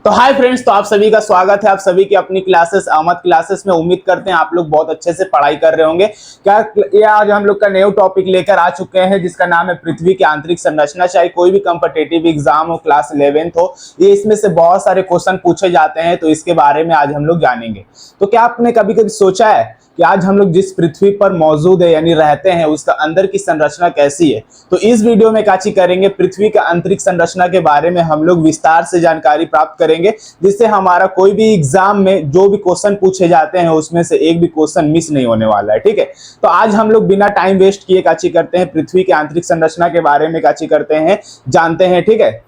तो hi friends, तो आप सभी का स्वागत है। आप सभी की अपनी क्लासेस अहमद क्लासेस में। उम्मीद करते हैं आप लोग बहुत अच्छे से पढ़ाई कर रहे होंगे। क्या ये आज हम लोग का न्यू टॉपिक लेकर आ चुके हैं जिसका नाम है पृथ्वी की आंतरिक संरचना। चाहे कोई भी कॉम्पिटिटिव एग्जाम हो, क्लास 11th हो, ये इसमें से बहुत सारे क्वेश्चन पूछे जाते हैं, तो इसके बारे में आज हम लोग जानेंगे। तो क्या आपने कभी कभी सोचा है कि आज हम लोग जिस पृथ्वी पर मौजूद है यानी रहते हैं उसका अंदर की संरचना कैसी है? तो इस वीडियो में काची करेंगे पृथ्वी का आंतरिक संरचना के बारे में हम लोग विस्तार से जानकारी प्राप्त करेंगे, जिससे हमारा कोई भी एग्जाम में जो भी क्वेश्चन पूछे जाते हैं उसमें से एक भी क्वेश्चन मिस नहीं होने वाला है। ठीक है, तो आज हम लोग बिना टाइम वेस्ट किए काची करते हैं पृथ्वी के आंतरिक संरचना के बारे में काची करते हैं, जानते हैं। ठीक है,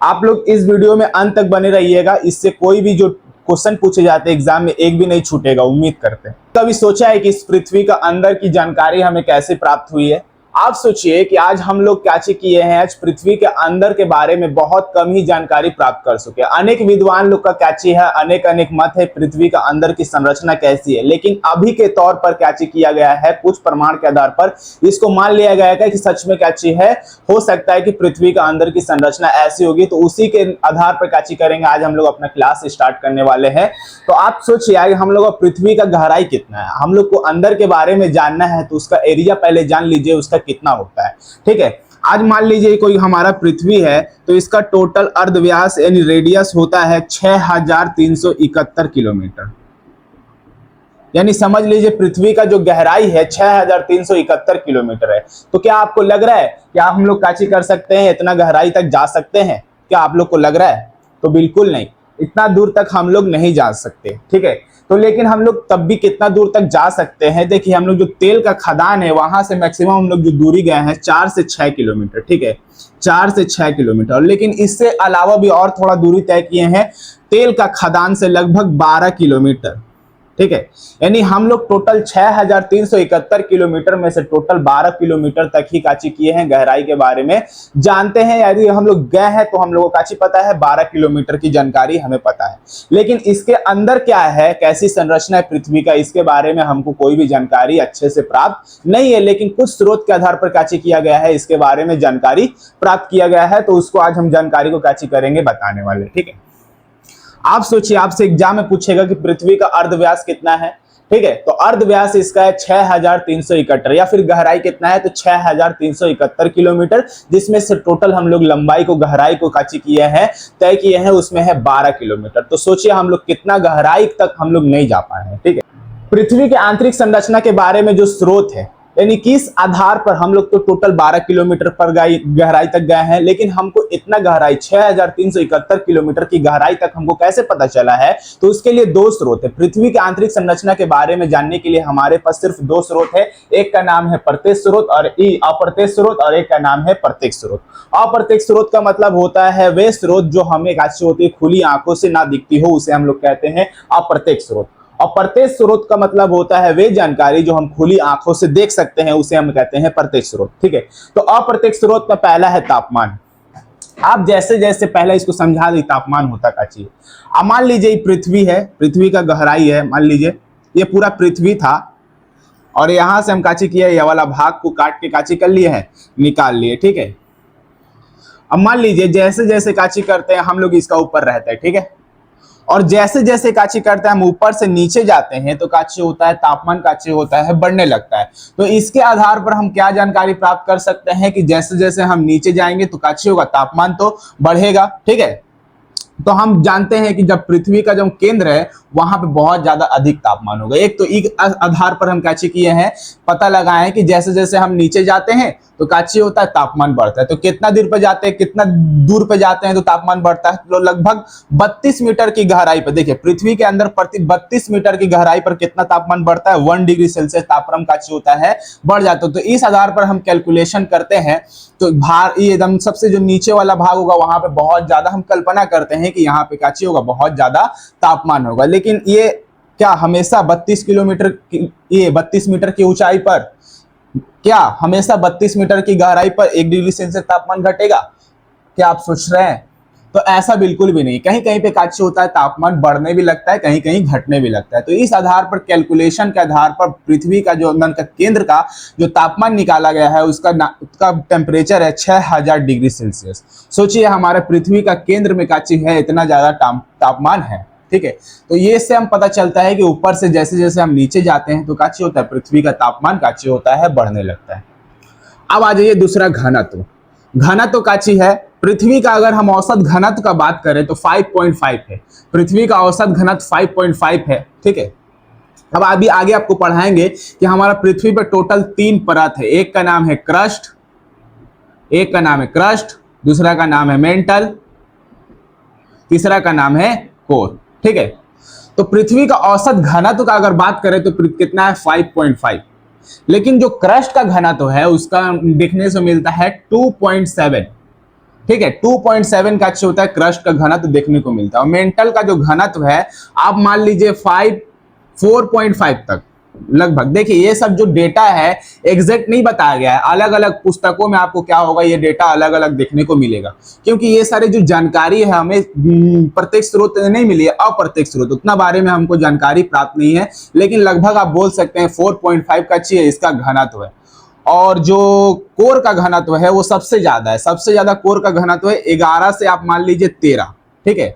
आप लोग इस वीडियो में अंत तक बने रहिएगा, इससे कोई भी जो क्वेश्चन पूछे जाते हैं एग्जाम में एक भी नहीं छूटेगा, उम्मीद करते हैं। कभी सोचा है कि इस पृथ्वी का अंदर की जानकारी हमें कैसे प्राप्त हुई है? आप सोचिए कि आज हम लोग क्या किए हैं, आज पृथ्वी के अंदर के बारे में बहुत कम ही जानकारी प्राप्त कर सके। अनेक विद्वान लोग का क्या है, अनेक अनेक मत है पृथ्वी का अंदर की संरचना कैसी है, लेकिन अभी के तौर पर क्या किया गया है, कुछ प्रमाण के आधार पर इसको मान लिया गया है कि सच में क्या है, हो सकता है कि पृथ्वी का अंदर की संरचना ऐसी होगी। तो उसी के आधार पर क्या करेंगे, आज हम लोग अपना क्लास स्टार्ट करने वाले हैं। तो आप सोचिए हम लोग पृथ्वी का गहराई कितना है, हम लोग को अंदर के बारे में जानना है, तो उसका एरिया पहले जान लीजिए उसका कितना होता है। ठीक है, आज मान लीजिए कोई हमारा पृथ्वी है, तो इसका टोटल अर्धव्यास यानी रेडियस होता है 6371 किलोमीटर। यानी समझ लीजिए पृथ्वी का जो गहराई है 6371 किलोमीटर है। तो क्या आपको लग रहा है कि हम लोग काची कर सकते हैं, इतना गहराई तक जा सकते हैं? क्या आप लोग को लग रहा है? तो बिल्कुल नहीं, इतना दूर तक हम लोग नहीं जा सकते। ठीक है, तो लेकिन हम लोग तब भी कितना दूर तक जा सकते हैं? देखिए, हम लोग जो तेल का खदान है वहां से मैक्सिमम हम लोग जो दूरी गए हैं 4 से 6 किलोमीटर। ठीक है, 4 से 6 किलोमीटर, लेकिन इससे अलावा भी और थोड़ा दूरी तय किए हैं तेल का खदान से लगभग 12 किलोमीटर। ठीक है, यानी हम लोग टोटल 6371 किलोमीटर में से टोटल 12 किलोमीटर तक ही काची किए हैं, गहराई के बारे में जानते हैं। यदि हम लोग गए हैं तो हम लोगों को काची पता है, 12 किलोमीटर की जानकारी हमें पता है, लेकिन इसके अंदर क्या है, कैसी संरचना है पृथ्वी का, इसके बारे में हमको कोई भी जानकारी अच्छे से प्राप्त नहीं है। लेकिन कुछ स्रोत के आधार पर काची किया गया है, इसके बारे में जानकारी प्राप्त किया गया है, तो उसको आज हम जानकारी को काची करेंगे, बताने वाले। ठीक है, आप सोचिए आपसे एग्जाम में पूछेगा कि पृथ्वी का अर्धव्यास कितना है। ठीक है, तो अर्धव्यास इसका है 6371, या फिर गहराई कितना है, तो 6371 किलोमीटर, जिसमें से टोटल हम लोग लंबाई को, गहराई को काची किए हैं, तय किए हैं, उसमें है 12 किलोमीटर। तो सोचिए हम लोग कितना गहराई तक हम लोग नहीं जा पाए हैं। ठीक है, पृथ्वी के आंतरिक संरचना के बारे में जो स्रोत है, यानी किस आधार पर हम लोग तो टोटल 12 किलोमीटर पर गहराई तक गए हैं, लेकिन हमको इतना गहराई 6371 किलोमीटर की गहराई तक हमको कैसे पता चला है? तो उसके लिए दो स्रोत है। पृथ्वी के आंतरिक संरचना के बारे में जानने के लिए हमारे पास सिर्फ दो स्रोत है, एक का नाम है प्रत्यक्ष स्रोत और अप्रत्यक्ष स्रोत, और एक का नाम है प्रत्यक्ष स्रोत। अप्रत्यक्ष स्रोत का मतलब होता है वे स्रोत जो हमें काची होती है, खुली आंखों से ना दिखती हो, उसे हम लोग कहते हैं अप्रत्यक्ष स्रोत। और प्रत्यक्ष स्रोत का मतलब होता है वे जानकारी जो हम खुली आंखों से देख सकते हैं, उसे हम कहते हैं प्रत्यक्ष स्रोत। ठीक है, तो अप्रत्यक्ष स्रोत का पहला है तापमान। आप जैसे जैसे पहले इसको समझा दी, तापमान होता क्या चीज। अब मान लीजिए पृथ्वी है, पृथ्वी का गहराई है, मान लीजिए ये पूरा पृथ्वी था, और यहां से हम काची किया, ये वाला भाग को काट के काची कर लिए हैं, निकाल लिए। ठीक है, अब मान लीजिए जैसे जैसे काची करते हैं हम लोग इसका ऊपर रहता है। ठीक है, और जैसे जैसे काची करते हैं हम ऊपर से नीचे जाते हैं, तो काची होता है, तापमान काची होता है, बढ़ने लगता है। तो इसके आधार पर हम क्या जानकारी प्राप्त कर सकते हैं कि जैसे जैसे हम नीचे जाएंगे तो काची होगा, तापमान तो बढ़ेगा। ठीक है, तो हम जानते हैं कि जब पृथ्वी का जो केंद्र है वहां पे बहुत ज्यादा अधिक तापमान होगा। एक तो एक आधार पर हम काची किए हैं, पता लगाए कि जैसे जैसे हम नीचे जाते हैं तो काची होता है, तापमान बढ़ता है। तो कितना दूर पे जाते हैं, कितना दूर पे जाते हैं तो तापमान बढ़ता है, तो लगभग 32 मीटर की गहराई पर, देखिए पृथ्वी के अंदर प्रति 32 मीटर की गहराई पर कितना तापमान बढ़ता है, 1 डिग्री सेल्सियस तापमान काची होता है, बढ़ जाता है। तो इस आधार पर हम कैलकुलेशन करते हैं, तो ये एकदम सबसे जो नीचे वाला भाग होगा वहां पे बहुत ज्यादा हम कल्पना करते हैं कि यहाँ पे काची होगा, बहुत ज्यादा तापमान होगा। लेकिन ये क्या हमेशा 32 किलोमीटर की, ये 32 मीटर की ऊंचाई पर क्या हमेशा 32 मीटर की गहराई पर 1 डिग्री सेल्सियस तापमान घटेगा? क्या आप सोच रहे हैं? तो ऐसा बिल्कुल भी नहीं, कहीं कहीं पे काची होता है तापमान बढ़ने भी लगता है, कहीं कहीं घटने भी लगता है। तो इस आधार पर कैलकुलेशन के आधार पर पृथ्वी का जो अंदर का केंद्र का जो तापमान निकाला गया है उसका टेम्परेचर है 6000 डिग्री सेल्सियस। सोचिए हमारे पृथ्वी का केंद्र में काची है, इतना ज्यादा तापमान है, ठीक है। तो ये से हम पता चलता है कि ऊपर से जैसे जैसे हम नीचे जाते हैं तो काची होता है, पृथ्वी का तापमान काची होता है, बढ़ने लगता है। अब आ जाइए दूसरा घनत्व। घनत्व काची है, पृथ्वी का अगर हम औसत घनत्व का बात करें तो 5.5 है, पृथ्वी का औसत घनत्व 5.5 है, ठीक है। अब अभी आगे आपको पढ़ाएंगे कि हमारा पृथ्वी पर टोटल 3 परत है, एक का नाम है क्रस्ट, दूसरा का नाम है मेंटल, तीसरा का नाम है कोर, ठीक है। तो पृथ्वी का औसत घनत्व का अगर बात करें तो कितना है 5.5, लेकिन जो क्रस्ट का घनत्व है उसका देखने से मिलता है 2.7, ठीक है। 2.7 का अच्छा होता है क्रस्ट का घनत्व देखने को मिलता है। और मेंटल का जो घनत्व है आप मान लीजिए 4.5 तक लगभग। देखिए ये सब जो डेटा है एग्जैक्ट नहीं बताया गया है, अलग अलग पुस्तकों में आपको क्या होगा ये डेटा अलग अलग देखने को मिलेगा, क्योंकि ये सारे जो जानकारी है हमें प्रत्यक्ष स्रोत नहीं मिली है, अप्रत्यक्ष स्रोत, उतना बारे में हमको जानकारी प्राप्त नहीं है, लेकिन लगभग आप बोल सकते हैं 4.5 का चाहिए इसका घनत्व है। और जो कोर का घनत्व है वो सबसे ज्यादा है, सबसे ज्यादा कोर का घनत्व है 11 से आप मान लीजिए 13, ठीक है।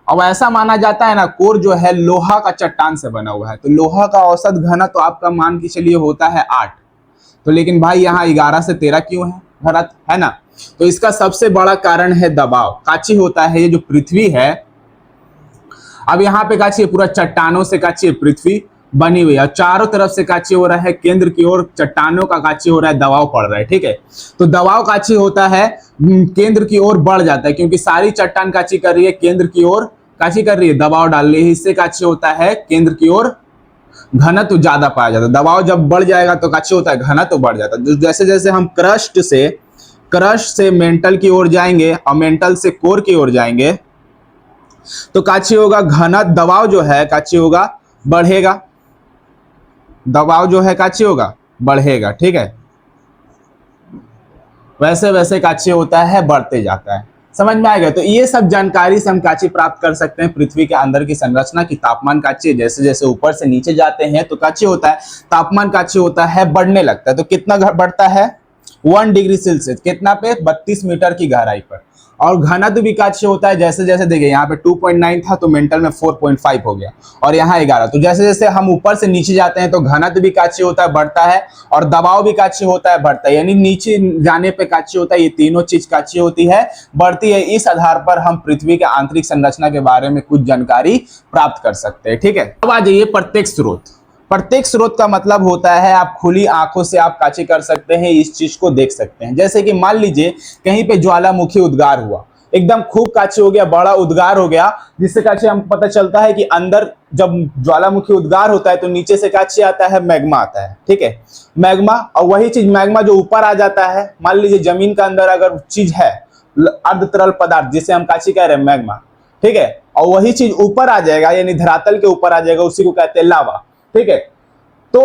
अब ऐसा माना जाता है ना, कोर जो है लोहा का चट्टान से बना हुआ है, तो लोहा का औसत घनत्व तो आपका मान के चलिए होता है 8, तो लेकिन भाई यहाँ 11 से 13 क्यों है घनत्व, है ना। तो इसका सबसे बड़ा कारण है दबाव। काची होता है ये जो पृथ्वी है, अब यहाँ पे काची पूरा चट्टानों से काची पृथ्वी बनी हुई है, चारों तरफ से काची हो रहा है, केंद्र की ओर चट्टानों का काची हो रहा है, दबाव पड़ रहा है, ठीक है। तो दबाव काची होता है केंद्र की ओर बढ़ जाता है, क्योंकि सारी चट्टान काची कर रही है केंद्र की ओर काची कर रही है, दबाव डाल रही है, इससे काची होता है केंद्र की ओर घनत्व ज्यादा पाया जाता है। दबाव जब बढ़ जाएगा तो काची होता है घनत्व बढ़ जाता है। जैसे जैसे हम क्रस्ट से मेंटल की ओर जाएंगे और मेंटल से कोर की ओर जाएंगे तो काची होगा घनत्व, दबाव जो है काची होगा बढ़ेगा, दबाव जो है काची होगा बढ़ेगा, ठीक है। वैसे वैसे काची होता है बढ़ते जाता है, समझ में आएगा। तो ये सब जानकारी से हम काची प्राप्त कर सकते हैं पृथ्वी के अंदर की संरचना की। तापमान काची जैसे जैसे ऊपर से नीचे जाते हैं तो काची होता है तापमान काची होता है बढ़ने लगता है। तो कितना बढ़ता है 1 डिग्री सेल्सियस, कितना पे 32 मीटर की गहराई पर। और घनत्व भी काची होता है, जैसे जैसे देखिए यहाँ पे 2.9 था तो मेंटल में 4.5 हो गया और यहाँ 11। तो जैसे जैसे हम ऊपर से नीचे जाते हैं तो घनत्व भी काची होता है बढ़ता है और दबाव भी काची होता है बढ़ता है, यानी नीचे जाने पे काची होता है, ये तीनों चीज काची होती है बढ़ती है। इस आधार पर हम पृथ्वी के आंतरिक संरचना के बारे में कुछ जानकारी प्राप्त कर सकते हैं, ठीक है। अब आ जाइए प्रत्यक्ष स्रोत। प्रत्यक्ष स्रोत का मतलब होता है आप खुली आंखों से आप काची कर सकते हैं, इस चीज को देख सकते हैं। जैसे कि मान लीजिए कहीं पे ज्वालामुखी उद्गार हुआ, एकदम खूब काची हो गया, बड़ा उद्गार हो गया, जिससे काची हमको पता चलता है कि अंदर जब ज्वालामुखी उद्गार होता है तो नीचे से काची आता है मैग्मा आता है, ठीक है, मैग्मा। और वही चीज मैग्मा जो ऊपर आ जाता है, मान लीजिए जमीन के अंदर अगर चीज है अर्ध तरल पदार्थ जिसे हम काची कह रहे हैं मैग्मा, ठीक है, और वही चीज ऊपर आ जाएगा यानी धरातल के ऊपर आ जाएगा, उसी को कहते हैं लावा, ठीक है। तो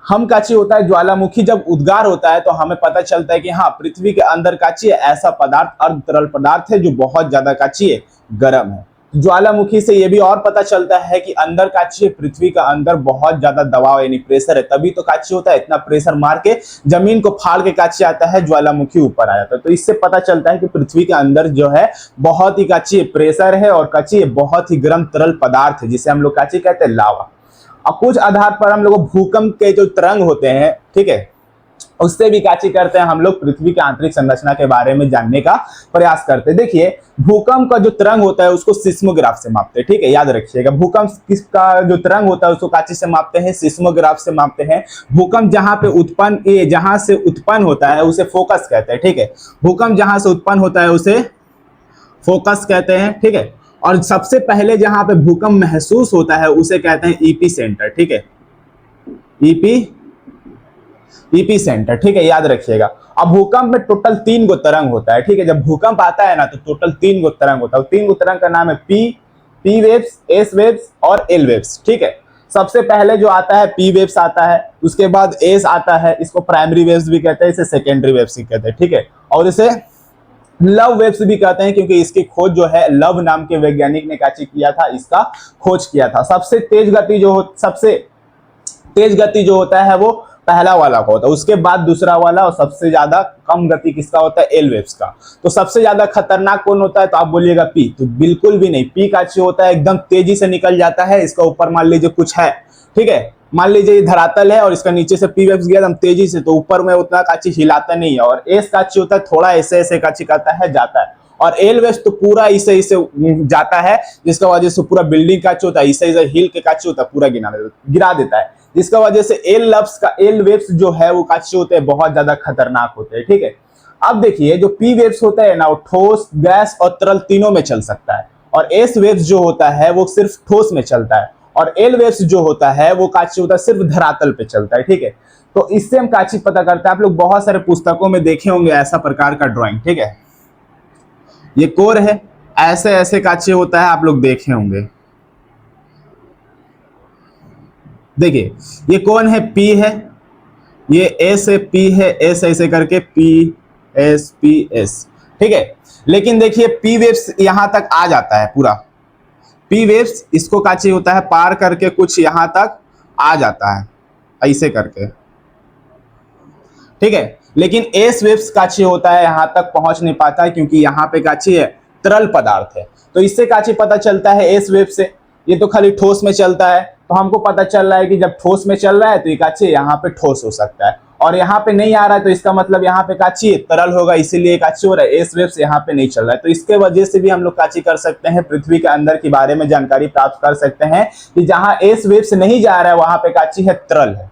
हम काची होता है ज्वालामुखी जब उद्गार होता है तो हमें पता चलता है कि हाँ पृथ्वी के अंदर काची है ऐसा पदार्थ अर्ध तरल पदार्थ है जो बहुत ज्यादा काची है गर्म है। ज्वालामुखी से ये भी और पता चलता है कि अंदर काची है, पृथ्वी का अंदर बहुत ज्यादा दबाव यानी प्रेशर है, तभी तो काची होता है इतना प्रेशर मार के जमीन को फाड़ के काची आता है, ज्वालामुखी ऊपर आ जाता है। तो इससे पता चलता है कि पृथ्वी के अंदर जो है बहुत ही काची प्रेशर है और काची बहुत ही गर्म तरल पदार्थ है जिसे हम लोग काची कहते हैं लावा। अब कुछ आधार पर हम लोग भूकंप के जो तरंग होते हैं, ठीक है, उससे भी काची करते हैं हम लोग पृथ्वी के आंतरिक संरचना के बारे में जानने का प्रयास करते हैं। देखिए भूकंप का जो तरंग होता है उसको सिस्मोग्राफ से मापते हैं, ठीक है, याद रखिएगा। भूकंप किसका जो तरंग होता है उसको काची से मापते हैं, सिस्मोग्राफ से मापते हैं। भूकंप जहां पे उत्पन्न जहां से उत्पन्न होता है उसे फोकस कहते हैं, ठीक है, भूकंप जहां से उत्पन्न होता है उसे फोकस कहते हैं, ठीक है। और सबसे पहले जहां पे भूकंप महसूस होता है उसे कहते हैं ईपी सेंटर, ठीक है, ईपी सेंटर, ठीक है, याद रखिएगा। अब भूकंप में टोटल 3 गो तरंग होता है, ठीक है, जब भूकंप आता है ना तो टोटल 3 गो तरंग होता है। 3 गो तरंग का नाम है पी वेव्स, एस वेव्स और एल वेव्स, ठीक है। सबसे पहले जो आता है पी वेव्स आता है, उसके बाद एस आता है, इसको प्राइमरी वेव्स भी कहते हैं, इसे सेकेंडरी वेव्स भी कहते हैं, ठीक है, और इसे लव वेव्स भी कहते हैं, क्योंकि इसकी खोज जो है लव नाम के वैज्ञानिक ने क्या किया था, इसका खोज किया था। सबसे तेज गति जो होता है वो पहला वाला का होता है, उसके बाद दूसरा वाला, और सबसे ज्यादा कम गति किसका होता है, एल वेव्स का। तो सबसे ज्यादा खतरनाक कौन होता है, तो आप बोलिएगा पी, तो बिल्कुल भी नहीं। पी का होता है एकदम तेजी से निकल जाता है, इसका ऊपर मान लीजिए कुछ है, ठीक है, मान लीजिए ये धरातल है और इसका नीचे से पी वेव्स गया एकदम तेजी से, तो ऊपर में उतना काची हिलाता नहीं है। और एस काची होता है थोड़ा ऐसे ऐसे काची करता है, जाता है। और एल वेव्स तो पूरा इसे इसे जाता है, जिसका वजह से पूरा बिल्डिंग काची होता है, इसे इसे हिल के काची होता है, पूरा गिरा देता है, जिसका वजह से एल वेव्स जो है वो काची होते हैं, बहुत ज्यादा खतरनाक होते हैं, ठीक है। अब देखिए जो पी वेव्स होता है ना, वो ठोस, गैस और तरल तीनों में चल सकता है, और एस वेव्स जो होता है वो सिर्फ ठोस में चलता है, और एल वेव्स जो होता है वो काची होता है सिर्फ धरातल पे चलता है, ठीक है। तो इससे हम काची पता करते हैं, आप लोग बहुत सारे पुस्तकों में देखे होंगे ऐसा प्रकार का ड्राइंग, ठीक है। ये कोर है, ऐसे ऐसे काची होता है, आप लोग देखे होंगे। देखिए ये कौन है, पी है, ये एस है, पी है, एस ऐसे करके पी एस पी एस, ठीक है। लेकिन देखिए पी वेव्स यहां तक आ जाता है, पूरा पी वेव्स इसको काची होता है पार करके कुछ यहां तक आ जाता है, ऐसे करके, ठीक है। लेकिन एस वेव्स काची होता है यहां तक पहुंच नहीं पाता है, क्योंकि यहां पे काची है तरल पदार्थ है। तो इससे काची पता चलता है एस वेव से, ये तो खाली ठोस में चलता है, तो हमको पता चल रहा है कि जब ठोस में चल रहा है तो ये काची यहाँ पे ठोस हो सकता है, और यहाँ पे नहीं आ रहा है तो इसका मतलब यहाँ पे काची तरल होगा, इसीलिए काची हो रहा है, एस वेव्स यहाँ पे नहीं चल रहा है। तो इसके वजह से भी हम लोग काची कर सकते हैं, पृथ्वी के अंदर के बारे में जानकारी प्राप्त कर सकते हैं कि जहां एस वेव्स नहीं जा रहा है वहां पे काची है तरल है,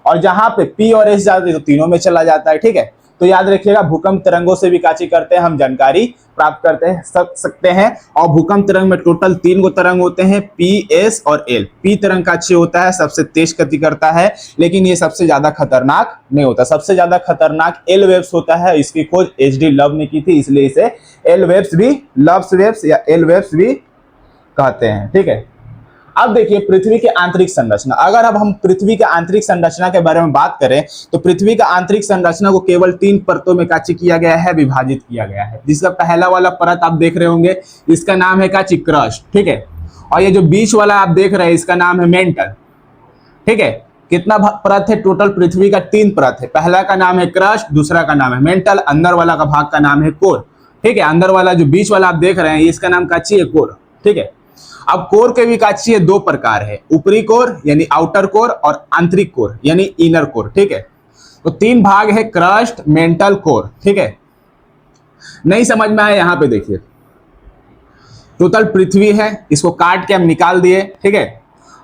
और जहां पे पी और एस जाते हैं तो तीनों में चला जाता है, ठीक है। तो याद रखिएगा भूकंप तरंगों से भी काची करते हैं हम जानकारी प्राप्त करते हैं सकते हैं। और भूकंप तरंग में टोटल 3 गो तरंग होते हैं, पी, एस और एल। पी तरंग काची होता है सबसे तेज गति करता है, लेकिन ये सबसे ज्यादा खतरनाक नहीं होता। सबसे ज्यादा खतरनाक एल वेव्स होता है, इसकी खोज एच.डी. लव ने की थी, इसलिए इसे एल वेव्स भी, लव्स वेव्स या एल वेव्स भी कहते हैं, ठीक है। अब देखिए पृथ्वी की आंतरिक संरचना। अगर अब हम पृथ्वी के आंतरिक संरचना के बारे में बात करें तो पृथ्वी का आंतरिक संरचना को केवल 3 परतों में काची किया गया है, विभाजित किया गया है। जिसका पहला वाला परत आप देख रहे होंगे, इसका नाम है काची क्रस्ट, ठीक है। और ये जो बीच वाला आप देख रहे हैं इसका नाम है मेंटल, ठीक है। कितना परत है टोटल, पृथ्वी का 3 परत है। पहला का नाम है क्रस्ट, दूसरा का नाम है मेंटल, अंदर वाला का भाग का नाम है कोर, ठीक है। अंदर वाला जो बीच वाला आप देख रहे हैं इसका नाम काची है कोर, ठीक है। अब कोर के भी काची है 2 प्रकार है, ऊपरी कोर यानी आउटर कोर और आंतरिक कोर यानी इनर कोर, ठीक है। तो 3 भाग है, क्रस्ट, मेंटल, कोर, ठीक है। नहीं समझ में आया, यहां पे देखिए टोटल पृथ्वी है, इसको काट के हम निकाल दिए, ठीक है।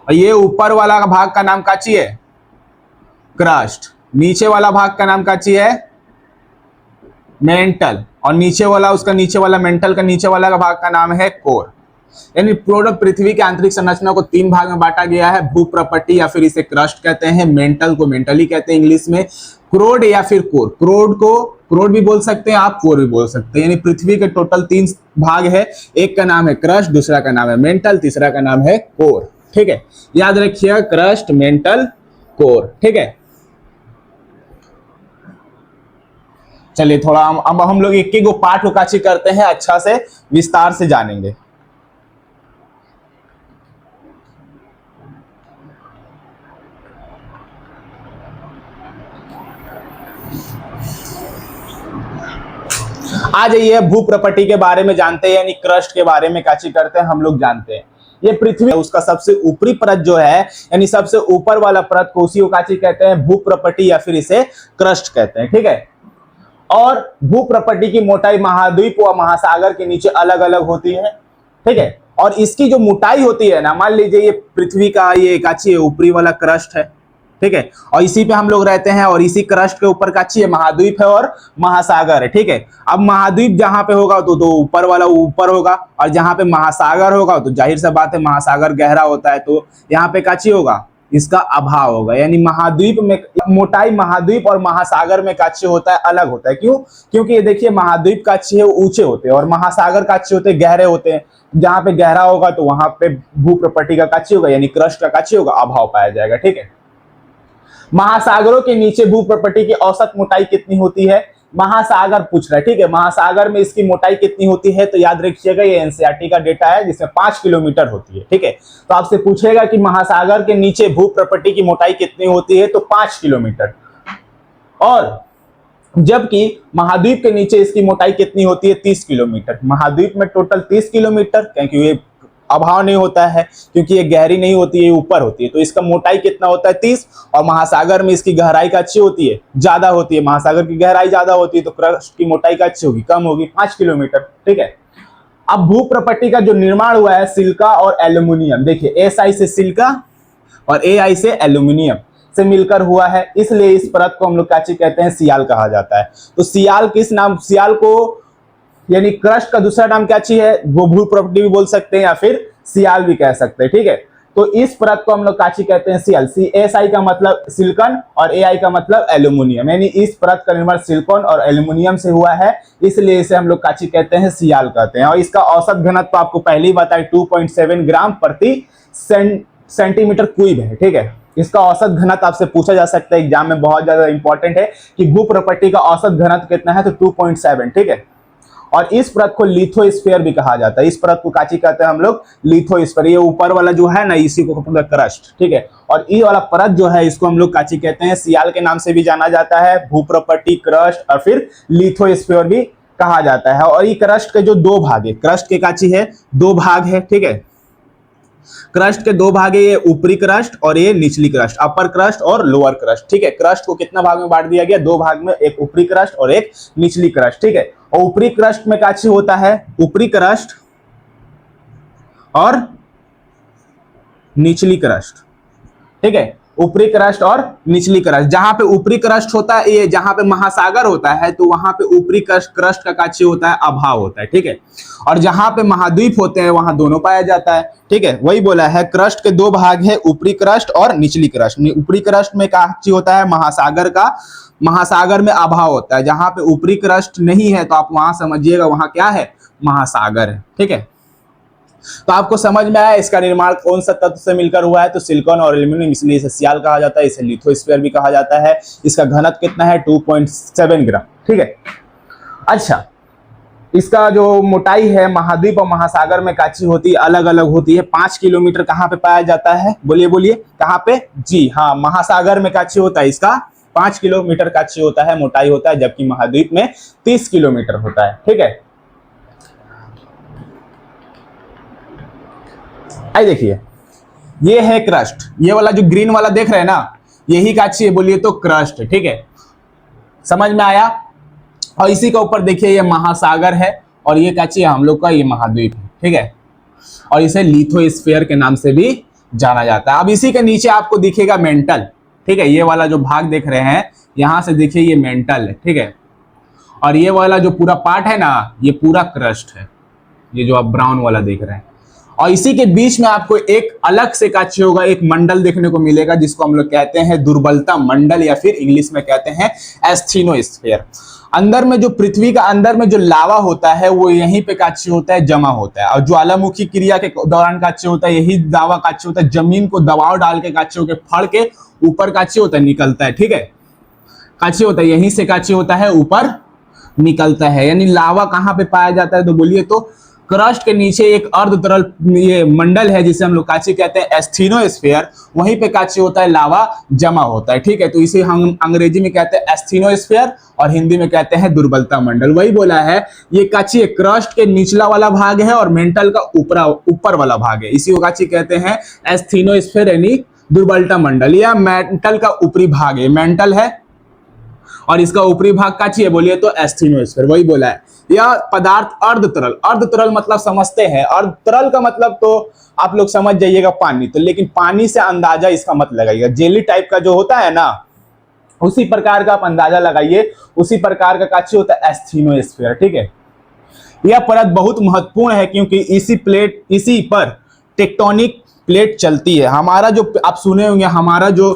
और ये ऊपर वाला का भाग का नाम काची है क्रस्ट, नीचे वाला भाग का नाम काची है मेंटल, और नीचे वाला उसका नीचे वाला मेंटल का नीचे वाला का भाग का नाम है कोर। यानी पूर्ण पृथ्वी की आंतरिक संरचना को 3 भाग में बांटा गया है, भूप्रपट्टी या फिर इसे क्रस्ट कहते हैं, मेंटल को मेंटली कहते हैं इंग्लिश में, क्रोड या फिर कोर, क्रोड को क्रोड भी बोल सकते हैं आप, कोर भी बोल सकते हैं। यानी पृथ्वी के टोटल 3 भाग है, एक का नाम है क्रस्ट, दूसरा का नाम है मेंटल, तीसरा का नाम है कोर, ठीक है। याद रखिएगा क्रस्ट, मेंटल, कोर, ठीक है। चलिए थोड़ा अब हम लोग एक गो पाठ उकाची करते हैं, अच्छा से विस्तार से जानेंगे। आ जाइए भूप्रपट्टी के बारे में जानते हैं, यानी क्रस्ट के बारे में काची करते हैं हम लोग जानते हैं। ये पृथ्वी उसका सबसे ऊपरी परत जो है, यानी सबसे ऊपर वाला परत को उसी को काची कहते हैं भूप्रपट्टी या फिर इसे क्रस्ट कहते हैं, ठीक है। और भूप्रपट्टी की मोटाई महाद्वीप व महासागर के नीचे अलग अलग होती है, ठीक है। और इसकी जो मोटाई होती है ना, मान लीजिए ये पृथ्वी का ये काची है ऊपरी वाला क्रस्ट है, ठीक है, और इसी पे हम लोग रहते हैं, और इसी क्रस्ट के ऊपर काची है महाद्वीप है और महासागर है, ठीक है। अब महाद्वीप जहां पे होगा तो ऊपर वाला ऊपर होगा, और जहां पे महासागर होगा तो जाहिर सा बात है महासागर गहरा होता है, तो यहाँ पे काची होगा, इसका अभाव होगा। यानी महाद्वीप में मोटाई महाद्वीप और महासागर में काची होता है अलग होता है। क्यों? क्योंकि ये देखिए महाद्वीप काची है ऊंचे होते हैं और महासागर काची होते हैं गहरे होते हैं। जहां पे गहरा होगा तो वहां पे भूप्रपट्टी का काची होगा, यानी क्रस्ट का काची होगा, अभाव पाया जाएगा, ठीक है। महासागरों के नीचे भूप्रपट्टी की औसत मोटाई कितनी होती है? महासागर पूछ रहा है, ठीक है। महासागर में इसकी मोटाई कितनी होती है, तो याद रखिएगा ये एनसीईआरटी का डेटा है जिसमें 5 किलोमीटर होती है, ठीक है। तो आपसे पूछेगा कि महासागर के नीचे भूप्रपट्टी की मोटाई कितनी होती है, तो 5 किलोमीटर। और जबकि महाद्वीप के नीचे इसकी मोटाई कितनी होती है, 30 किलोमीटर। महाद्वीप में टोटल 30 किलोमीटर, क्योंकि ये अभाव नहीं होता है, क्योंकि ये गहरी नहीं होती है, ये ऊपर होती है, तो इसका मोटाई कितना होता है, 30। और महासागर में इसकी गहराई का अच्छी होती है, ज्यादा होती है। महासागर की गहराई ज्यादा होती है तो क्रस्ट की मोटाई का अच्छी होगी, कम होगी, 5 किलोमीटर, ठीक है। अब भूप्रपट्टी का जो निर्माण हुआ है सिलिका और एल्यूमिनियम, देखिए SI से सिलिका और AI से एल्यूमिनियम से मिलकर हुआ है, इसलिए इस परत को हम लोग काची कहते हैं, सियाल कहा जाता है। तो सियाल किस नाम, सियाल को यानी क्रस्ट का दूसरा नाम क्या चीज है, वो भूप्रपट्टी भी बोल सकते हैं या फिर सियाल भी कह सकते हैं, ठीक है। तो इस परत को हम लोग काची कहते हैं, सियाल। SI का मतलब सिलिकॉन और AI का मतलब एल्यूमिनियम, यानी इस परत का निर्माण सिलिकॉन और एल्यूमिनियम से हुआ है, इसलिए इसे हम लोग काची कहते हैं, सियाल कहते हैं। और इसका औसत घनत्व आपको पहले ही बताया 2.7 ग्राम प्रति सेंटीमीटर क्यूब है, ठीक है। इसका औसत घनत्व आपसे पूछा जा सकता है एग्जाम में, बहुत ज्यादा इंपॉर्टेंट है कि भूप्रपट्टी का औसत घनत्व कितना है, तो 2.7, ठीक है। और इस परत को लिथोस्फीयर भी कहा जाता है। इस परत को काची कहते हैं हम लोग, लिथोस्फीयर। ये ऊपर वाला जो है ना, इसी को क्रस्ट, ठीक है। और ये वाला परत जो है इसको हम लोग काची कहते हैं, सियाल के नाम से भी जाना जाता है, भूप्रपट्टी, क्रस्ट और फिर लिथोस्फीयर भी कहा जाता है। और ये क्रस्ट के जो 2 भाग है, क्रस्ट के काची है 2 भाग है, ठीक है। क्रस्ट के 2 भाग है, ये ऊपरी क्रस्ट और ये निचली क्रस्ट, अपर क्रस्ट और लोअर क्रस्ट, ठीक है। क्रस्ट को कितना भाग में बांट दिया गया, 2 भाग में, एक ऊपरी क्रस्ट और एक निचली क्रस्ट, ठीक है। और ऊपरी क्रस्ट में काची होता है, ऊपरी क्रस्ट और निचली क्रस्ट, ठीक है। ऊपरी क्रस्ट और निचली क्रस्ट, जहां पे ऊपरी क्रस्ट होता है, ये जहां पे महासागर होता है, तो वहां पे ऊपरी क्रस्ट का काची होता है, अभाव होता है, ठीक है। और जहां पे महाद्वीप होते हैं वहां दोनों पाया जाता है, ठीक है। वही बोला है, क्रस्ट के 2 भाग है, ऊपरी क्रस्ट और निचली क्रस्ट। ऊपरी क्रस्ट में काची होता है, महासागर का, महासागर में अभाव होता है। जहां पे ऊपरी क्रस्ट नहीं है तो आप वहां समझिएगा वहां क्या है, महासागर है, ठीक है। तो आपको समझ में आया इसका निर्माण कौन सा तत्व से मिलकर हुआ है, तो सिलिकॉन और एल्यूमिनियम, इसलिए इसे सियाल कहा जाता है, इसे लिथोस्फीयर भी कहा जाता है। इसका घनत्व कितना है, 2.7 ग्राम, ठीक है। अच्छा, इसका जो मोटाई है महाद्वीप और महासागर में काची होती है, अलग अलग होती है। 5 किलोमीटर कहाँ पे पाया जाता है, बोलिए बोलिए कहाँ पे, जी हाँ, महासागर में काची होता है, इसका 5 किलोमीटर काची होता है, मोटाई होता है, जबकि महाद्वीप में 30 किलोमीटर होता है, ठीक है। आई देखिए, ये है क्रस्ट, ये वाला जो ग्रीन वाला देख रहे हैं ना, यही काची है, बोलिए तो क्रस्ट है, ठीक है। समझ में आया। और इसी के ऊपर देखिए ये महासागर है और ये काची है हम लोग का, ये महाद्वीप है, ठीक है। और इसे लिथोस्फीयर के नाम से भी जाना जाता है। अब इसी के नीचे आपको दिखेगा मेंटल, ठीक है। ये वाला जो भाग देख रहे हैं, यहां से देखिए ये मेंटल है, ठीक है। और ये वाला जो पूरा पार्ट है ना, ये पूरा क्रस्ट है, ये जो आप ब्राउन वाला देख रहे हैं। और इसी के बीच में आपको एक अलग से काची होगा, एक मंडल देखने को मिलेगा, जिसको हम लोग कहते हैं दुर्बलता मंडल, या फिर इंग्लिश में कहते हैं एस्थेनोस्फीयर। अंदर में जो पृथ्वी का अंदर में जो लावा होता है वो यहीं पे काची होता है, जमा होता है। और ज्वालामुखी क्रिया के दौरान काची होता है, यही लावा काची होता है, जमीन को दबाव डाल के काची होकर फड़ के ऊपर काची होता है, निकलता है, ठीक है। काची होता है, यहीं से काची होता है, ऊपर निकलता है। यानी लावा कहाँ पे पाया जाता है, तो बोलिए तो क्रस्ट के नीचे एक अर्ध तरल ये मंडल है, जिसे हम लोग काची कहते हैं एस्थेनोस्फीयर, वहीं पे काची होता है, लावा जमा होता है, ठीक है। तो इसे हम अंग्रेजी में कहते हैं एस्थेनोस्फीयर और हिंदी में कहते हैं दुर्बलता मंडल। वही बोला है, ये काची क्रस्ट के निचला वाला भाग है और मेंटल का ऊपर वाला भाग है, इसी को काची कहते हैं एस्थेनोस्फीयर, यानी दुर्बलता मंडल। या मेंटल का ऊपरी भाग है, मेंटल है और इसका ऊपरी भाग काची है, बोलिए तो एस्थेनोस्फीयर। वही बोला है। यह पदार्थ अर्धतरल, अर्धतरल मतलब समझते हैं, अर्धतरल का मतलब तो आप लोग समझ जाइएगा पानी, तो लेकिन पानी से अंदाजा इसका मत लगाइएगा, जेली टाइप का जो होता है ना, उसी प्रकार का आप अंदाजा लगाइए, उसी प्रकार का काची होता है एस्थेनोस्फीयर, ठीक है। यह परत बहुत महत्वपूर्ण है क्योंकि इसी पर टेक्टोनिक प्लेट चलती है। हमारा जो आप सुने होंगे, हमारा जो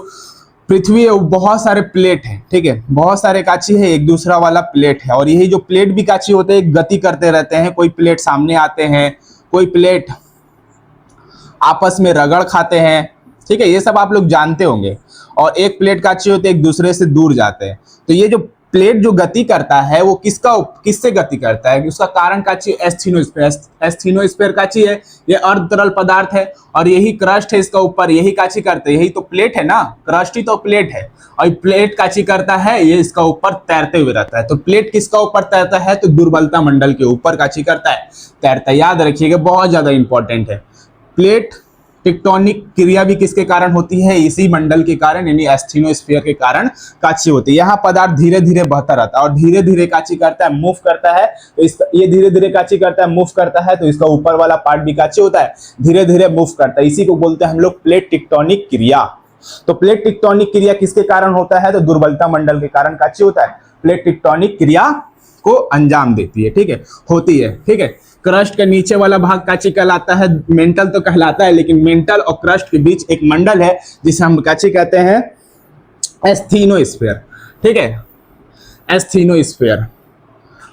पृथ्वी है वो बहुत सारे प्लेट है, ठीक है, बहुत सारे काची है, एक दूसरा वाला प्लेट है। और यही जो प्लेट भी काची होते हैं, गति करते रहते हैं, कोई प्लेट सामने आते हैं, कोई प्लेट आपस में रगड़ खाते हैं, ठीक है, ये सब आप लोग जानते होंगे। और एक प्लेट काची होते हैं, एक दूसरे से दूर जाते हैं। तो ये जो प्लेट जो गति करता है वो किससे गति करता है, उसका कारण काची एस्थीनोस्फीयर। एस्थीनोस्फीयर काची है, ये अर्ध तरल पदार्थ है और यही क्रस्ट है इसका ऊपर, यही काची करते हैं, यही तो प्लेट है ना, क्रस्ट ही तो प्लेट है और प्लेट काची करता है, ये इसका ऊपर तैरते हुए रहता है। तो प्लेट किसका ऊपर तैरता है, तो दुर्बलता मंडल के ऊपर काची करता है, तैरता है। याद रखिएगा, बहुत ज्यादा इंपॉर्टेंट है। प्लेट टेक्टोनिक क्रिया भी किसके कारण होती है, इसी मंडल के कारण, यानी एस्थीनोस्फीयर के कारण काची होती है। यहाँ पदार्थ धीरे धीरे बहता रहता है और धीरे धीरे काची करता है, मूव करता है। तो इसका ये धीरे धीरे काची करता है, मूव करता है, तो इसका ऊपर वाला पार्ट भी काची होता है, धीरे धीरे मूव करता है। इसी को बोलते हैं हम लोग प्लेट टेक्टोनिक क्रिया। तो प्लेट टेक्टोनिक क्रिया किसके कारण होता है, तो दुर्बलता मंडल के कारण काची होता है, प्लेट टेक्टोनिक क्रिया को अंजाम देती है, ठीक है, होती है, ठीक है। क्रस्ट के नीचे वाला भाग काची कहलाता है, मेंटल तो कहलाता है, लेकिन मेंटल और क्रस्ट के बीच एक मंडल है जिसे हम काची कहते हैं, एस्थीनोस्फीयर, ठीक है, एस्थीनोस्फीयर।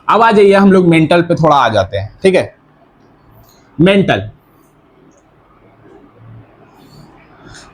अब आ जाइए हम लोग मेंटल पे थोड़ा आ जाते हैं, ठीक है। मेंटल,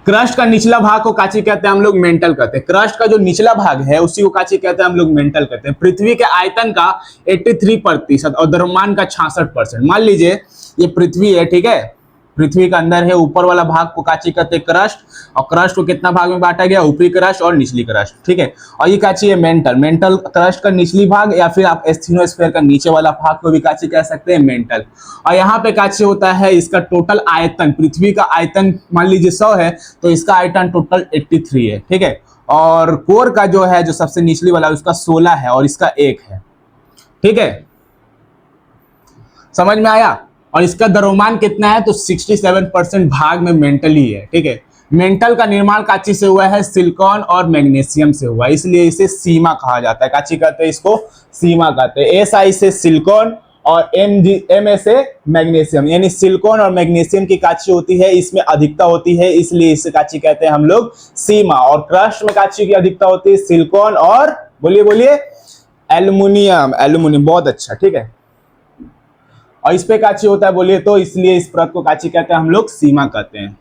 क्रस्ट का निचला भाग को काची कहते हैं हम लोग, मेंटल कहते हैं। क्रस्ट का जो निचला भाग है उसी को काची कहते हैं हम लोग, मेंटल कहते हैं। पृथ्वी के आयतन का 83% और द्रव्यमान का 66%। मान लीजिए ये पृथ्वी है, ठीक है, पृथ्वी का अंदर है, ऊपर वाला भाग को काची कहते हैं क्रस्ट, और क्रस्ट को कितना भाग में बांटा गया, ऊपरी क्रस्ट और निचली क्रस्ट, ठीक है। और ये काची है मेंटल, मेंटल क्रस्ट का निचली भाग या फिर आप एस्थीनोस्फीयर का नीचे वाला भाग को भी काची कह सकते हैं, मेंटल। और यहाँ पे काची होता है इसका टोटल आयतन, पृथ्वी का आयतन मान लीजिए 100 है, तो इसका आयतन टोटल 83 है, ठीक है। और कोर का जो है, जो सबसे निचली वाला, उसका 16 है और इसका 1 है, ठीक है, समझ में आया। और इसका द्रव्यमान कितना है, तो 67% भाग में मेंटल ही है, ठीक है। मेंटल का निर्माण काची से हुआ है, सिलिकॉन और मैग्नीशियम से हुआ है, इसलिए इसे सीमा कहा जाता है। काची कहते हैं इसको, सीमा कहते हैं। SI से सिलिकॉन और MA से मैग्नीशियम, यानी सिलिकॉन और मैग्नीशियम की काची होती है, इसमें अधिकता होती है, इसलिए इसे काची कहते हैं हम लोग, सीमा। और क्रस्ट में काची की अधिकता होती है, सिलिकॉन और बोलिए एल्युमिनियम, एल्युमिनियम, बहुत अच्छा, ठीक है। और इस पे काची होता है बोलिए तो, इसलिए इस परत को काची कहते हैं हम लोग, सीमा कहते हैं।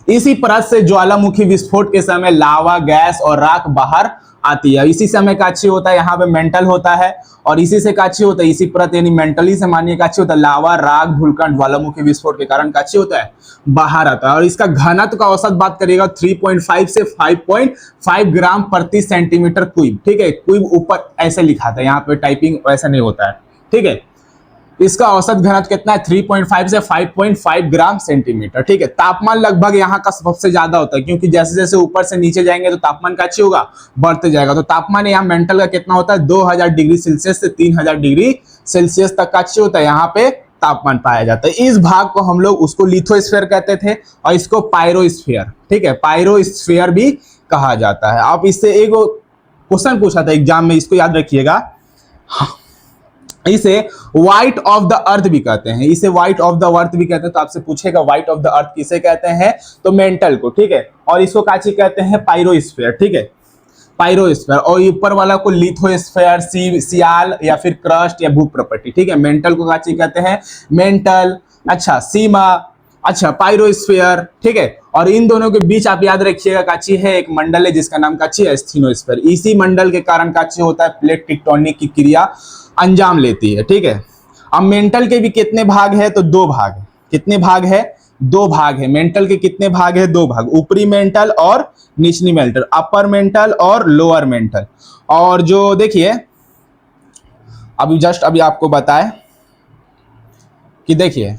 इसी परत से ज्वालामुखी विस्फोट के समय लावा, गैस और राख बाहर आती है। इसी समय काची होता है, यहाँ पे मेंटल होता है, और इसी से काची होता है, इसी परत यानी मेंटली से मानिए काची होता है, लावा, राख, भूलकंड ज्वालामुखी विस्फोट के कारण काची होता है, बाहर आता है। और इसका घनत्व का औसत बात करिएगा 3.5 से 5.5 ग्राम प्रति सेंटीमीटर क्यूब, ठीक है। क्यूब ऊपर ऐसे लिखा था, यहाँ पे टाइपिंग वैसा नहीं होता है, ठीक है। इसका औसत घनत्व कितना है, 3.5 से 5.5 ग्राम सेंटीमीटर, ठीक है। तापमान लगभग यहाँ का सबसे ज्यादा होता है, क्योंकि जैसे जैसे ऊपर से नीचे जाएंगे तो तापमान काची होगा, बढ़ते जाएगा। तो तापमान यहाँ मेंटल का कितना होता है, 2000 डिग्री सेल्सियस से 3000 डिग्री सेल्सियस तक काची होता है, यहाँ पे तापमान पाया जाता है। इस भाग को हम लोग उसको लिथोस्फीयर कहते थे और इसको पायरोस्फीयर, ठीक है, पायरोस्फीयर भी कहा जाता है। आप इससे एक क्वेश्चन पूछा था एग्जाम में, इसको याद रखिएगा। इसे व्हाइट ऑफ द अर्थ भी कहते हैं, इसे व्हाइट ऑफ द अर्थ भी कहते हैं। तो आपसे पूछेगा व्हाइट ऑफ द अर्थ किसे कहते हैं, तो मेंटल को, ठीक है। और इसको काची कहते हैं, पायरोस्फीयर, ठीक है, पायरोस्फीयर। और ऊपर वाला को लिथोस्फीयर, सियाल या फिर क्रस्ट या भूप्रपट्टी, ठीक है। मेंटल को काची कहते हैं, मेंटल, अच्छा, सीमा, अच्छा, पायरोस्फीयर, ठीक है। और इन दोनों के बीच आप याद रखिएगा काची है, एक मंडल है जिसका नाम काची है, एस्थीनोस्फीयर। इसी मंडल के कारण काची होता है, प्लेट टेक्टोनिक की क्रिया अंजाम लेती है, ठीक है। अब मेंटल के भी कितने भाग है, तो 2 भाग है। कितने भाग है, 2 भाग है। मेंटल के कितने भाग है, 2 भाग, ऊपरी मेंटल और निचली मेंटल, अपर मेंटल और लोअर मेंटल। और जो देखिए अभी आपको बताए कि देखिए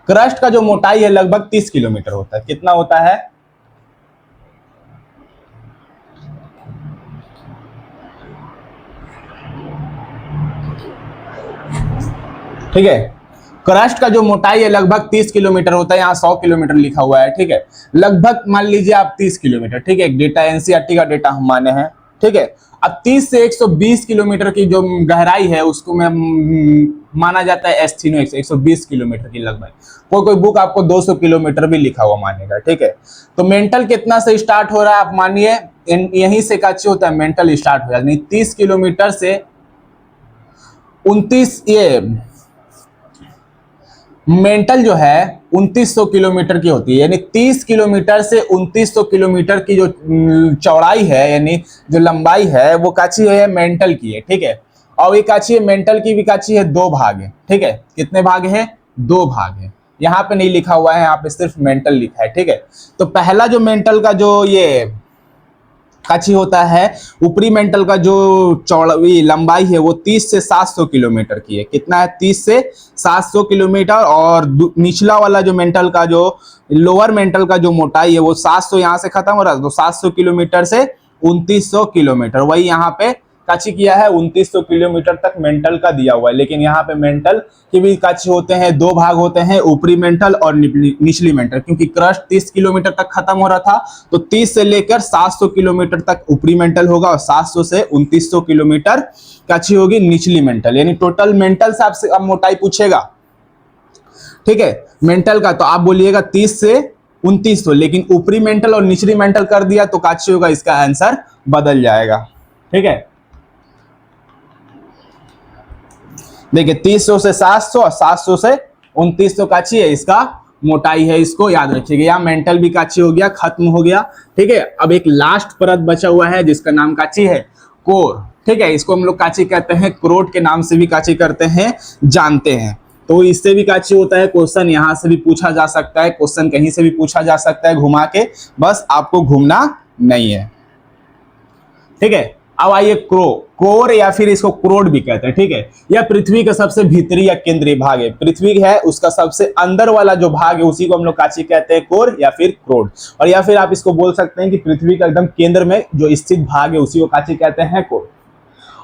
क्रस्ट का जो मोटाई है लगभग 30 किलोमीटर होता है। कितना होता है, ठीक है। क्रस्ट का जो मोटाई है लगभग 30 किलोमीटर होता है, यहाँ 100 किलोमीटर लिखा हुआ है, ठीक है। लगभग मान लीजिए आप 30 किलोमीटर, ठीक है। डेटा एनसीईआरटी का डेटा हम माने हैं, ठीक है। अब 30 से 120 किलोमीटर की जो गहराई है उसको में माना जाता है एस्थीनो, 120 किलोमीटर की लगभग। कोई बुक आपको 200 किलोमीटर भी लिखा हुआ मानेगा, ठीक है। तो मेंटल कितना से स्टार्ट हो रहा है, आप मानिए यहीं से काची होता है, मेंटल स्टार्ट हो जाता है 30 किलोमीटर से 29, ये मेंटल जो है 2900 किलोमीटर की होती है, यानी 30 किलोमीटर से 2900 किलोमीटर की जो चौड़ाई है, यानी जो लंबाई है, वो काची है मेंटल की है, ठीक है। और ये काची है मेंटल की भी काची है, दो भाग है, ठीक है। कितने भाग है? दो भाग है। यहाँ पे नहीं लिखा हुआ है, यहाँ पे सिर्फ मेंटल लिखा है, ठीक है। तो पहला जो मेंटल का जो ये काची होता है, ऊपरी मेंटल का जो चौड़ाई लंबाई है वो 30 से 700 किलोमीटर की है। कितना है? 30 से 700 किलोमीटर। और निचला वाला जो मेंटल का जो लोअर मेंटल का जो मोटाई है वो 700 यहाँ से खत्म हो रहा है, तो 700 किलोमीटर से 2900 किलोमीटर, वही यहाँ पे काची किया है 2900 किलोमीटर तक मेंटल का दिया हुआ है। लेकिन यहाँ पे मेंटल के भी काची होते हैं, दो भाग होते हैं, ऊपरी मेंटल और निचली मेंटल। क्योंकि क्रस्ट 30 किलोमीटर तक खत्म हो रहा था, तो 30 से लेकर 700 किलोमीटर तक ऊपरी मेंटल होगा और 700 से 2900 किलोमीटर काची होगी निचली मेंटल। यानी टोटल मेंटल से आपसे अब मोटाई पूछेगा, ठीक है, मेंटल का, तो आप बोलिएगा 30 से 2900, लेकिन ऊपरी मेंटल और निचली मेंटल कर दिया तो काची होगा, इसका आंसर बदल जाएगा, ठीक है। देखिए 300 से 700 और 700 से 2900 काची है, इसका मोटाई है, इसको याद रखिएगा। यहाँ मेंटल भी काची हो गया, खत्म हो गया, ठीक है। अब एक लास्ट परत बचा हुआ है जिसका नाम काची है कोर, ठीक है। इसको हम लोग काची कहते हैं, क्रोड के नाम से भी काची करते हैं, जानते हैं। तो इससे भी काची होता है, क्वेश्चन यहाँ से भी पूछा जा सकता है, क्वेश्चन कहीं से भी पूछा जा सकता है घुमा के, बस आपको घूमना नहीं है, ठीक है। अब आइए कोर या फिर इसको क्रोड भी कहते हैं, ठीक है। यह पृथ्वी का सबसे भीतरी या केंद्रीय भाग है। पृथ्वी है उसका सबसे अंदर वाला जो भाग है उसी को हम लोग काची कहते हैं, कोर या फिर क्रोड। और या फिर आप इसको बोल सकते हैं कि पृथ्वी का एकदम केंद्र में जो स्थित भाग है उसी को काची कहते हैं, कोर।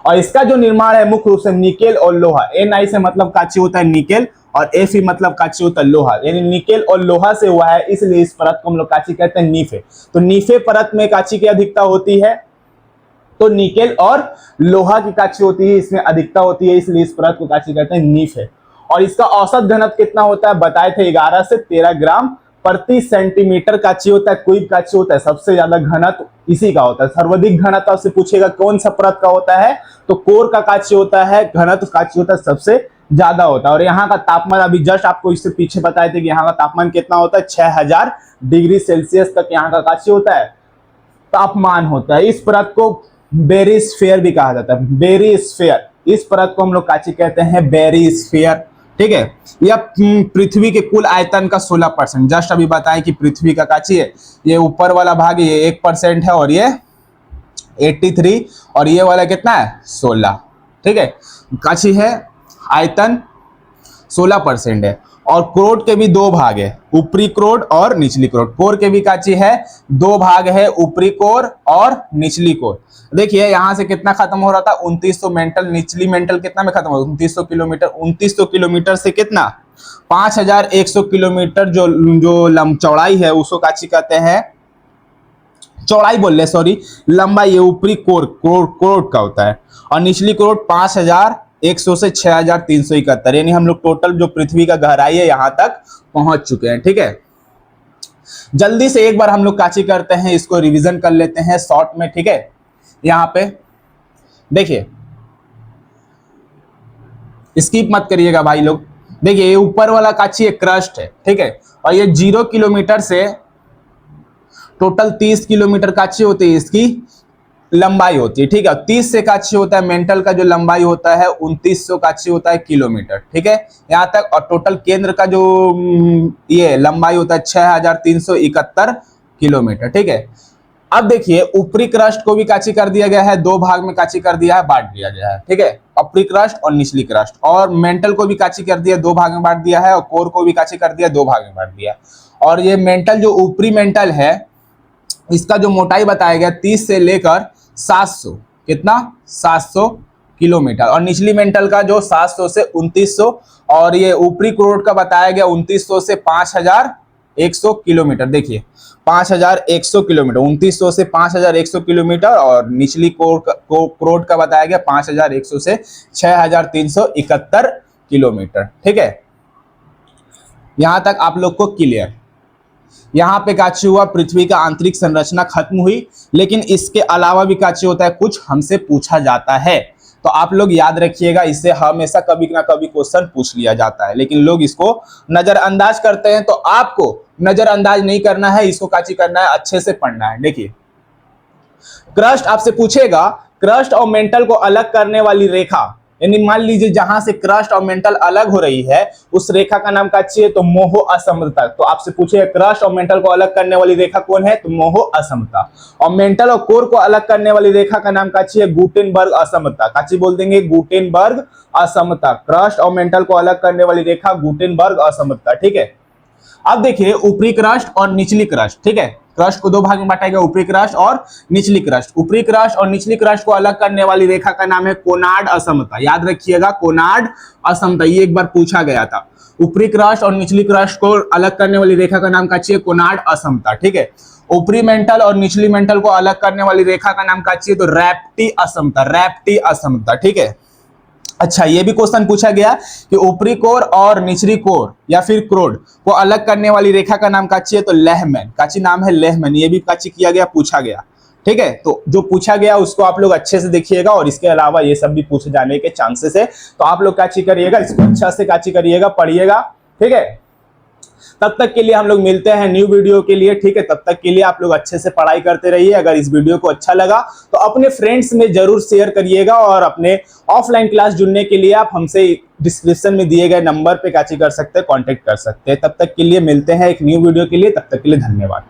और इसका जो निर्माण है मुख्य रूप से निकेल और लोहा, Ni से मतलब काची होता है निकेल और Fe मतलब काची होता है लोहा, यानी निकेल और लोहा से हुआ है, इसलिए इस परत को हम लोग काची कहते हैं नीफे। तो नीफे परत में काची की अधिकता होती है, तो निकेल और लोहा की काची होती है, इसमें अधिकता होती है, इसलिए इस परत को काची कहते हैं नीफे। और इसका औसत घनत्व कितना होता है? बताए थे 11 से 13 ग्राम प्रति सेंटीमीटर काची होता है, क्यूब काची होता है। सबसे ज्यादा घनत्व इसी का होता है, सर्वाधिक घनत्व आपसे पूछेगा कौन सा परत का होता है, तो कोर का काची होता है, घनत्व काची होता है सबसे ज्यादा होता है। और यहाँ का तापमान अभी जस्ट आपको इससे पीछे बताए थे कि यहाँ का तापमान कितना होता है, 6000 डिग्री सेल्सियस तक यहाँ का काची होता है, तापमान होता है। इस परत को बेरिस्फीयर भी कहा जाता है, बेरिस्फीयर, इस परत को हम लोग काची कहते हैं, बेरिस्फीयर, ठीक है। यह पृथ्वी के कुल आयतन का 16%, जस्ट अभी बताएं कि पृथ्वी का काची है, ये ऊपर वाला भाग ये 1% है और ये 83, और ये वाला कितना है 16, ठीक है। काची है आयतन 16% है। और क्रोड के भी दो भाग है, ऊपरी क्रोड और निचली क्रोड। कोर के भी काची है, दो भाग है, ऊपरी कोर और निचली कोर। देखिए यहाँ से कितना खत्म हो रहा था, 2900 मेंटल, निचली मेंटल कितना में खत्म हो, 2900 किलोमीटर। 2900 किलोमीटर से कितना 5100 किलोमीटर जो चौड़ाई है उसको काची कहते हैं, चौड़ाई बोल रहे सॉरी, लंबाई ये ऊपरी कोर का होता है। और निचली कोर 5100 से 6371, यानी हम लोग टोटल जो पृथ्वी का गहराई है यहाँ तक पहुंच चुके हैं, ठीक है। जल्दी से एक बार हम लोग काची करते हैं, इसको रिवीजन कर लेते हैं शॉर्ट में, ठीक है। यहाँ पे देखिए, स्किप मत करिएगा भाई लोग। देखिए ये ऊपर वाला काची एक क्रस्ट है, ठीक है। और ये 0 किलोमीटर से टोटल 30 किलोमीटर काची होती है, इसकी लंबाई होती है, ठीक है। 30 से काची होता है मेंटल का जो लंबाई होता है 2900 काची होता है किलोमीटर, ठीक है, यहाँ तक। और टोटल केंद्र का जो ये लंबाई होता है 6371 किलोमीटर, ठीक है। अब देखिए ऊपरी क्रस्ट को भी काची कर दिया गया है, दो भाग में काची कर दिया है, बांट दिया गया है, ठीक है, ऊपरी क्रस्ट और निचली क्रस्ट। और मेंटल को भी काची कर दिया, दो भाग में बांट दिया है, और कोर को भी काची कर दिया, दो भाग में बांट दिया। और ये मेंटल जो ऊपरी मेंटल है इसका जो मोटाई बताया गया 30 से लेकर 700, कितना 700 किलोमीटर। और निचली मेंटल का जो 700 से 2900, और ये ऊपरी क्रोड का बताया गया 2900 से 5100 किलोमीटर। देखिए 5100 किलोमीटर, 2900 से 5100 किलोमीटर, और निचली क्रोड का बताया गया 5100 से 6371 किलोमीटर, ठीक है। यहां तक आप लोग को क्लियर। यहाँ पे काची हुआ पृथ्वी का आंतरिक संरचना खत्म हुई, लेकिन इसके अलावा भी काची होता है, कुछ हमसे पूछा जाता है। तो आप लोग याद रखिएगा, इससे हमेशा कभी ना कभी क्वेश्चन पूछ लिया जाता है, लेकिन लोग इसको नजरअंदाज करते हैं। तो आपको नजरअंदाज नहीं करना है, इसको काची करना है, अच्छे से पढ़ना है। देखिए, क्रस्ट आपसे पूछेगा, क्रस्ट और मेंटल को अलग करने वाली रेखा, यानी मान लीजिए जहां से क्रस्ट और मेंटल अलग हो रही है उस रेखा का नाम क्या चाहिए, तो मोहो असमता। तो आपसे पूछे क्रस्ट और मेंटल को अलग करने वाली रेखा कौन है, तो मोहो असमता। और मेंटल और कोर को अलग करने वाली रेखा का नाम क्या चाहिए, गुटेनबर्ग असमता। काची बोल देंगे, गुटेनबर्ग असमता। क्रस्ट और मेंटल को अलग करने वाली रेखा गुटेनबर्ग असमता। ठीक है, अब देखिए ऊपरी क्रस्ट और निचली क्रस्ट। ठीक है, क्रस्ट को दो भाग में बांटा गया, ऊपरी क्रस्ट और निचली क्रस्ट। ऊपरी क्रस्ट और निचली क्रस्ट को अलग करने वाली रेखा का नाम है कोनार्ड असमता। याद रखिएगा, कोनार्ड असमता, ये एक बार पूछा गया था। ऊपरी क्रस्ट और निचली क्रस्ट को अलग करने वाली रेखा का नाम क्या चाहिए, कोनार्ड असमता। ठीक है, ऊपरी मेंटल और निचली मेंटल को अलग करने वाली रेखा का नाम क्या चाहिए, तो रैप्टी असमता। रैप्टी असमता। ठीक है, अच्छा, ये भी क्वेश्चन पूछा गया कि ऊपरी कोर और निचली कोर या फिर क्रोड को अलग करने वाली रेखा का नाम काची है, तो लेहमैन। काची नाम है लेहमैन, ये भी काची किया गया, पूछा गया। ठीक है, तो जो पूछा गया उसको आप लोग अच्छे से देखिएगा, और इसके अलावा ये सब भी पूछे जाने के चांसेस है, तो आप लोग काची करिएगा, इसको अच्छा से काची करिएगा, पढ़िएगा। ठीक है, तब तक के लिए हम लोग मिलते हैं न्यू वीडियो के लिए। ठीक है, तब तक के लिए आप लोग अच्छे से पढ़ाई करते रहिए। अगर इस वीडियो को अच्छा लगा तो अपने फ्रेंड्स में जरूर शेयर करिएगा, और अपने ऑफलाइन क्लास जुड़ने के लिए आप हमसे डिस्क्रिप्शन में दिए गए नंबर पे काची कर सकते हैं, कांटेक्ट कर सकते हैं। तब तक के लिए मिलते हैं एक न्यू वीडियो के लिए, तब तक के लिए धन्यवाद।